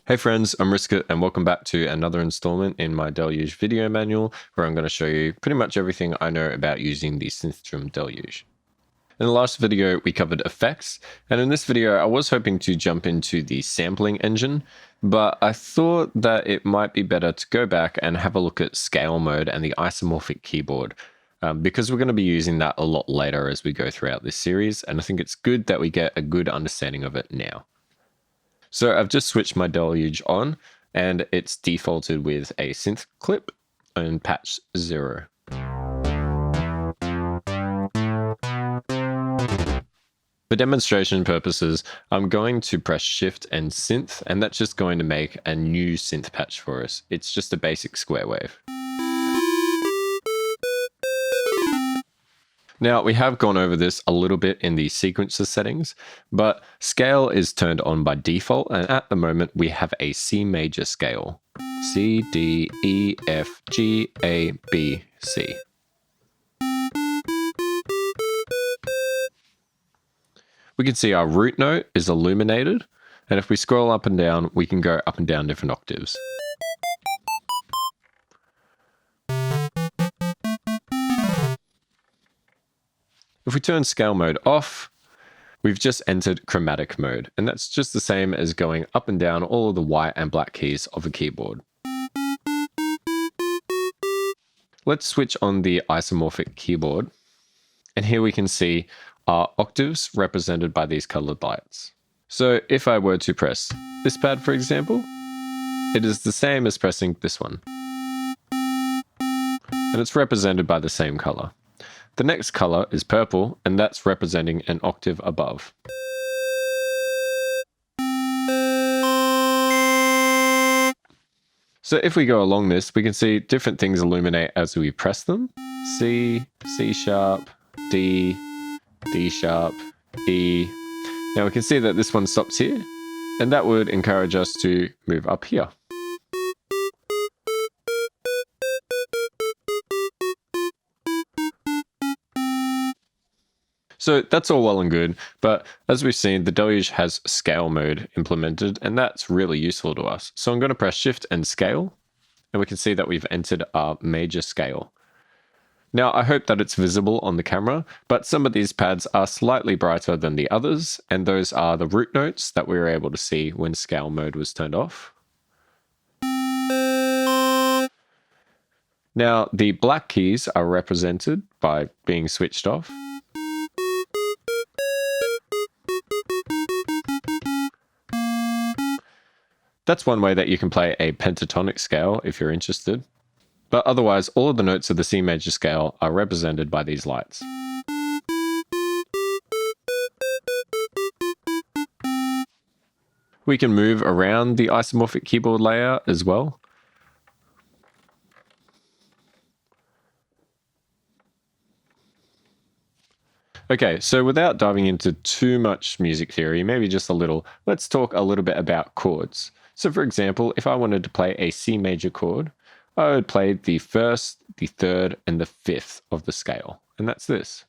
Hey friends, I'm RSKT and welcome back to another installment in my Deluge video manual where I'm going to show you pretty much everything I know about using the Synthstrom Deluge. In the last video we covered effects, and in this video I was hoping to jump into the sampling engine, but I thought that it might be better to go back and have a look at scale mode and the isomorphic keyboard. Because we're going to be using that a lot later as we go throughout this series, and I think it's good that we get a good understanding of it now. So I've just switched my Deluge on and it's defaulted with a synth clip and patch 0. For demonstration purposes, I'm going to press Shift and Synth, and that's just going to make a new synth patch for us. It's just a basic square wave. Now, we have gone over this a little bit in the sequencer settings, but scale is turned on by default, and at the moment we have a C major scale. C, D, E, F, G, A, B, C. We can see our root note is illuminated, and if we scroll up and down, we can go up and down different octaves. If we turn scale mode off, we've just entered chromatic mode, and that's just the same as going up and down all of the white and black keys of a keyboard. Let's switch on the isomorphic keyboard, and here we can see our octaves represented by these colored lights. So if I were to press this pad, for example, it is the same as pressing this one, and it's represented by the same color. The next color is purple, and that's representing an octave above. So if we go along this, we can see different things illuminate as we press them. C, C sharp, D, D sharp, E. Now we can see that this one stops here, and that would encourage us to move up here. So that's all well and good, but as we've seen, the Deluge has scale mode implemented, and that's really useful to us. So I'm going to press Shift and Scale, and we can see that we've entered our major scale. Now, I hope that it's visible on the camera, but some of these pads are slightly brighter than the others, and those are the root notes that we were able to see when scale mode was turned off. Now, the black keys are represented by being switched off. That's one way that you can play a pentatonic scale if you're interested. But otherwise, all of the notes of the C major scale are represented by these lights. We can move around the isomorphic keyboard layout as well. Okay, so without diving into too much music theory, maybe just a little, let's talk a little bit about chords. So for example, if I wanted to play a C major chord, I would play the first, the third, and the fifth of the scale, and that's this.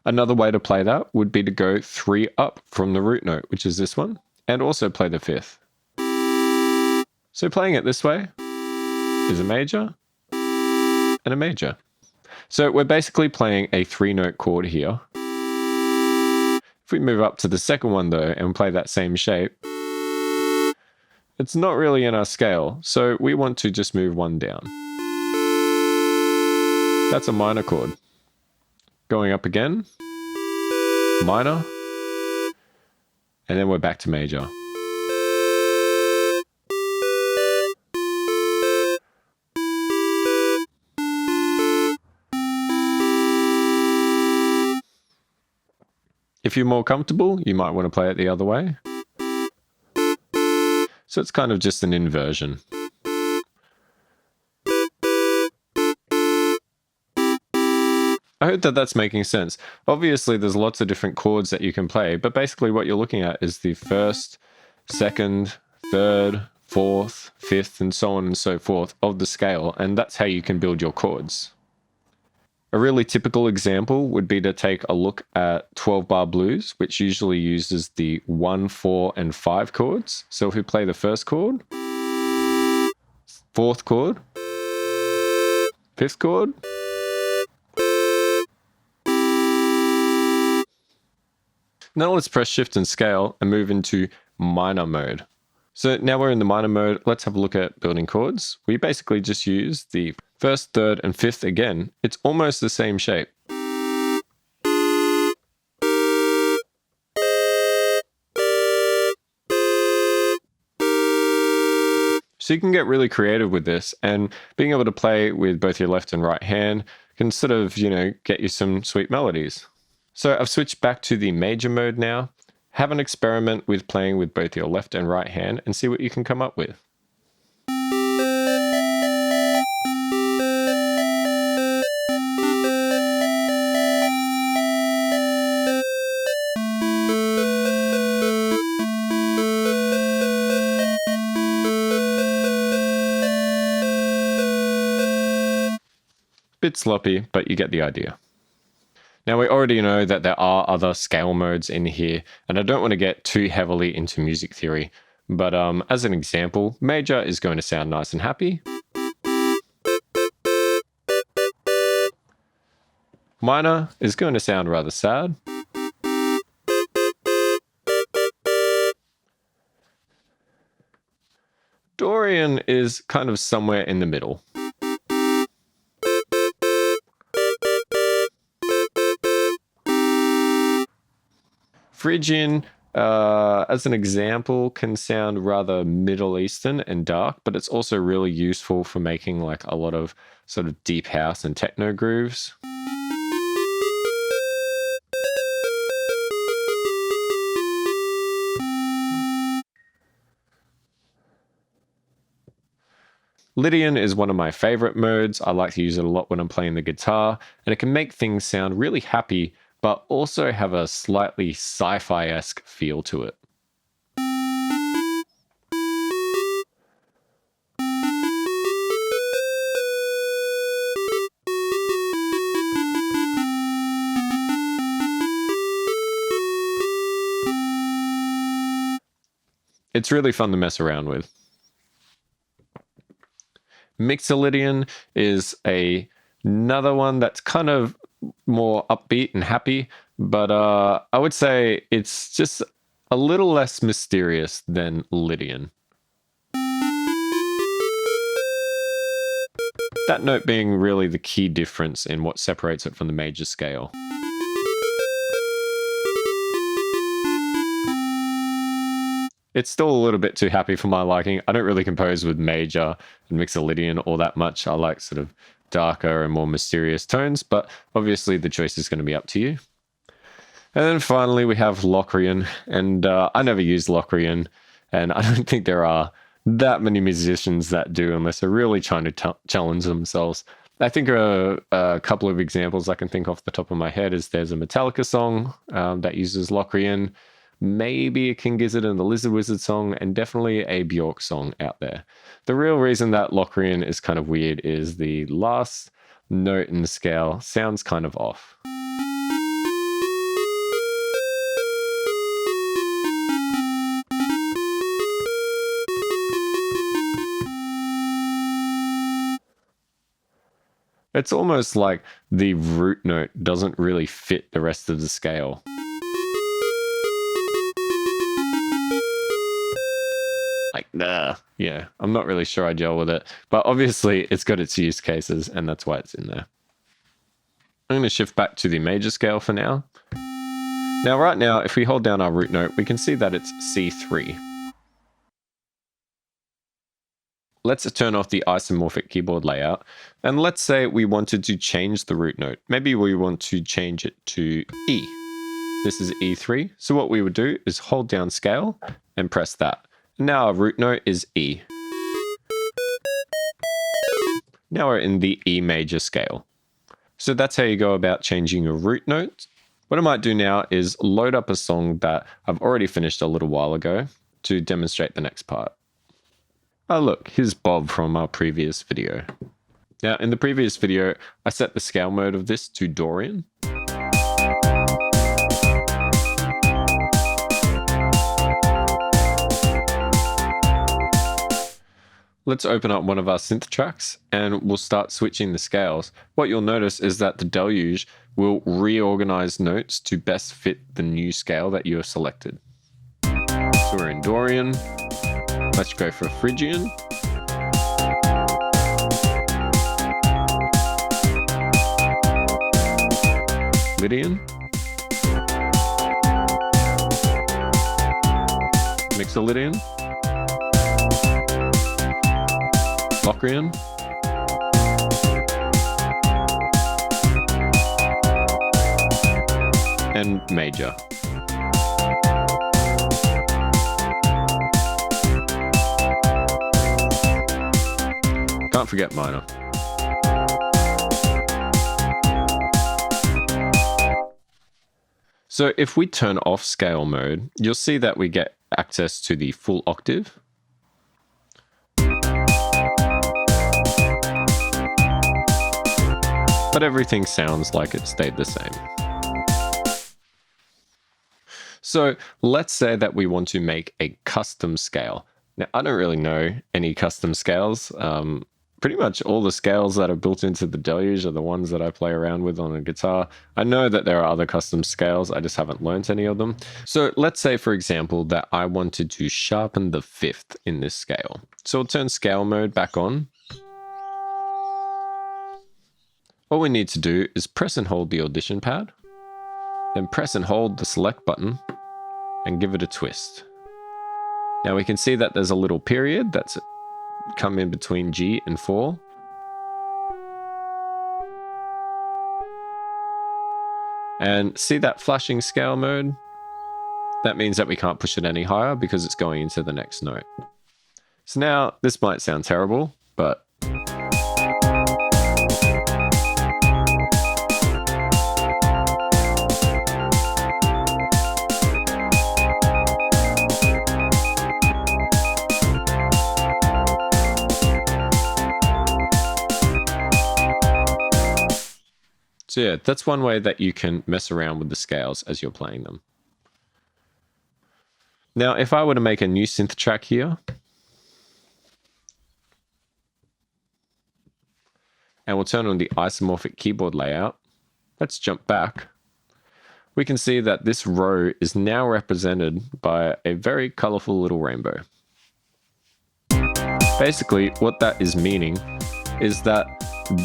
Another way to play that would be to go 3 up from the root note, which is this one, and also play the fifth. So playing it this way is a major and a major. So we're basically playing a 3-note chord here. If we move up to the second one though and play that same shape, it's not really in our scale, so we want to just move 1 down. That's a minor chord. Going up again, minor, and then we're back to major. If you're more comfortable, you might want to play it the other way. So it's kind of just an inversion. I hope that that's making sense. Obviously, there's lots of different chords that you can play, but basically what you're looking at is the first, second, third, fourth, fifth, and so on and so forth of the scale, and that's how you can build your chords. A really typical example would be to take a look at 12-bar blues, which usually uses the 1, 4, and 5 chords. So if we play the first chord, fourth chord, fifth chord, now let's press shift and scale and move into minor mode. So now we're in the minor mode, let's have a look at building chords. We basically just use the first, third, and fifth again. It's almost the same shape. So you can get really creative with this, and being able to play with both your left and right hand can sort of, get you some sweet melodies. So I've switched back to the major mode now. Have an experiment with playing with both your left and right hand and see what you can come up with. Bit sloppy, but you get the idea. Now we already know that there are other scale modes in here, and I don't want to get too heavily into music theory, but as an example, major is going to sound nice and happy. Minor is going to sound rather sad. Dorian is kind of somewhere in the middle. Phrygian, as an example, can sound rather Middle Eastern and dark, but it's also really useful for making like a lot of sort of deep house and techno grooves. Lydian is one of my favorite modes. I like to use it a lot when I'm playing the guitar, and it can make things sound really happy, but also have a slightly sci-fi-esque feel to it. It's really fun to mess around with. Mixolydian is another one that's kind of more upbeat and happy, but I would say it's just a little less mysterious than Lydian. That note being really the key difference in what separates it from the major scale. It's still a little bit too happy for my liking. I don't really compose with major and Mixolydian all that much. I like sort of darker and more mysterious tones, but obviously the choice is going to be up to you. And then finally we have Locrian, and I never use Locrian, and I don't think there are that many musicians that do unless they're really trying to challenge themselves. I think a couple of examples I can think off the top of my head is there's a Metallica song that uses Locrian, maybe a King Gizzard and the Lizard Wizard song, and definitely a Bjork song out there. The real reason that Locrian is kind of weird is the last note in the scale sounds kind of off. It's almost like the root note doesn't really fit the rest of the scale. Like, yeah, I'm not really sure I gel with it, but obviously it's got its use cases and that's why it's in there. I'm going to shift back to the major scale for now. Now, right now, if we hold down our root note, we can see that it's C3. Let's turn off the isomorphic keyboard layout, and let's say we wanted to change the root note. Maybe we want to change it to E. This is E3, so what we would do is hold down scale and press that. Now our root note is E. Now we're in the E major scale. So that's how you go about changing your root note. What I might do now is load up a song that I've already finished a little while ago to demonstrate the next part. Oh look, here's Bob from our previous video. Now, in the previous video, I set the scale mode of this to Dorian. Let's open up one of our synth tracks and we'll start switching the scales. What you'll notice is that the Deluge will reorganize notes to best fit the new scale that you have selected. So we're in Dorian. Let's go for Phrygian. Lydian. Mixolydian. Locrian. And major. Can't forget minor. So if we turn off scale mode, you'll see that we get access to the full octave. But everything sounds like it stayed the same. So let's say that we want to make a custom scale. Now, I don't really know any custom scales. Pretty much all the scales that are built into the Deluge are the ones that I play around with on a guitar. I know that there are other custom scales, I just haven't learnt any of them. So let's say, for example, that I wanted to sharpen the fifth in this scale. So I'll turn scale mode back on. All we need to do is press and hold the audition pad, then press and hold the select button and give it a twist. Now we can see that there's a little period that's come in between G and 4. And see that flashing scale mode? That means that we can't push it any higher because it's going into the next note. So now this might sound terrible, but so yeah, that's one way that you can mess around with the scales as you're playing them. Now, if I were to make a new synth track here, and we'll turn on the isomorphic keyboard layout, let's jump back. We can see that this row is now represented by a very colorful little rainbow. Basically, what that is meaning is that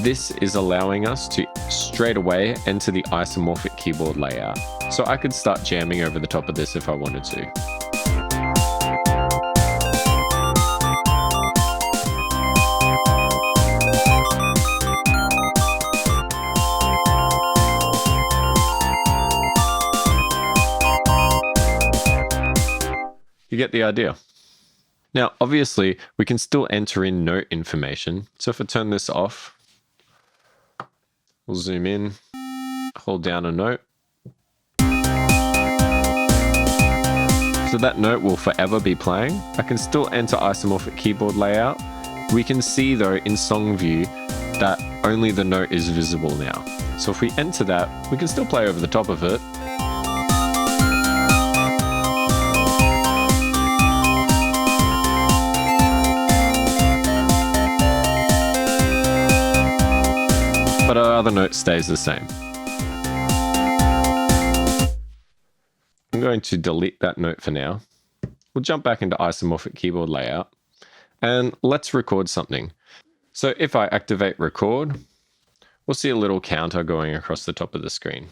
this is allowing us to straight away enter the isomorphic keyboard layout. So I could start jamming over the top of this if I wanted to. You get the idea. Now, obviously, we can still enter in note information. So if I turn this off, we'll zoom in, hold down a note. So that note will forever be playing. I can still enter isomorphic keyboard layout. We can see though in song view that only the note is visible now. So if we enter that, we can still play over the top of it. But our other note stays the same. I'm going to delete that note for now. We'll jump back into isomorphic keyboard layout and let's record something. So if I activate record, we'll see a little counter going across the top of the screen.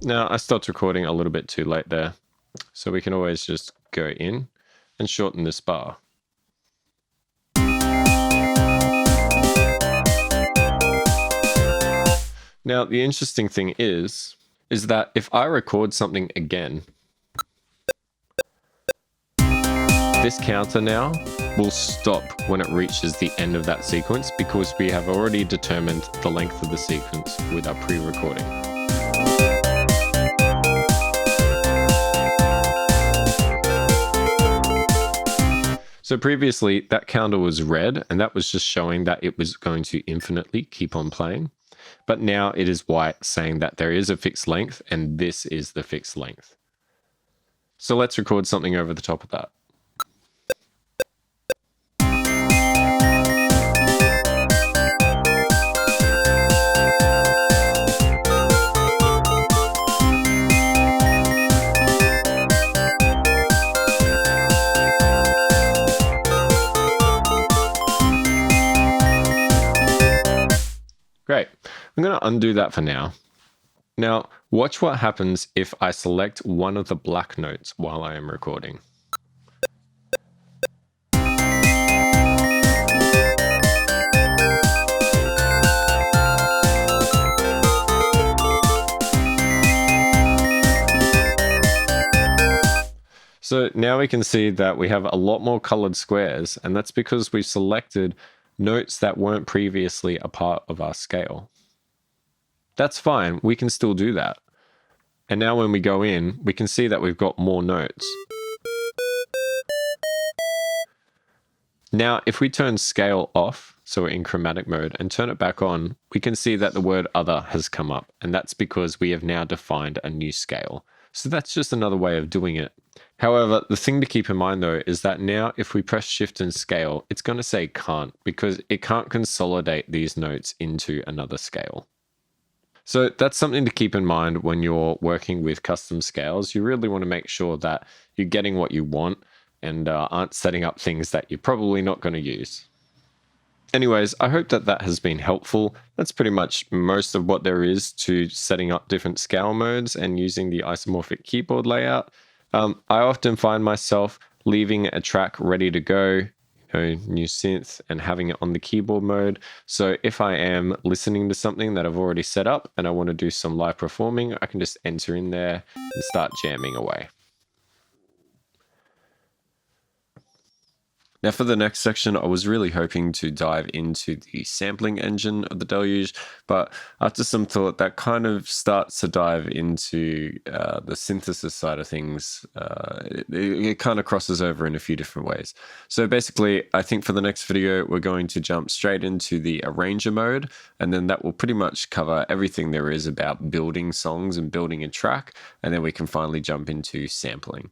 Now, I stopped recording a little bit too late there, so we can always just go in and shorten this bar. Now, the interesting thing is that if I record something again, this counter now will stop when it reaches the end of that sequence because we have already determined the length of the sequence with our pre-recording. So previously that counter was red and that was just showing that it was going to infinitely keep on playing. But now it is white saying that there is a fixed length and this is the fixed length. So let's record something over the top of that. Great. I'm going to undo that for now. Now, watch what happens if I select one of the black notes while I am recording. So now we can see that we have a lot more colored squares, and that's because we've selected notes that weren't previously a part of our scale. That's fine, we can still do that. And now when we go in, we can see that we've got more notes. Now, if we turn scale off, so we're in chromatic mode, and turn it back on, we can see that the word other has come up, and that's because we have now defined a new scale. So that's just another way of doing it. However, the thing to keep in mind though is that now if we press shift and scale, it's going to say can't because it can't consolidate these notes into another scale. So that's something to keep in mind when you're working with custom scales. You really want to make sure that you're getting what you want and aren't setting up things that you're probably not going to use. Anyways, I hope that that has been helpful. That's pretty much most of what there is to setting up different scale modes and using the isomorphic keyboard layout. I often find myself leaving a track ready to go, new synth, and having it on the keyboard mode. So if I am listening to something that I've already set up and I want to do some live performing, I can just enter in there and start jamming away. Now for the next section, I was really hoping to dive into the sampling engine of the Deluge, but after some thought, that kind of starts to dive into the synthesis side of things. It kind of crosses over in a few different ways. So basically, I think for the next video, we're going to jump straight into the arranger mode, and then that will pretty much cover everything there is about building songs and building a track, and then we can finally jump into sampling.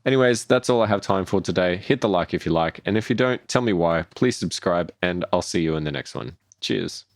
Anyways, that's all I have time for today. Hit the like if you like, and if you don't, tell me why. Please subscribe, and I'll see you in the next one. Cheers.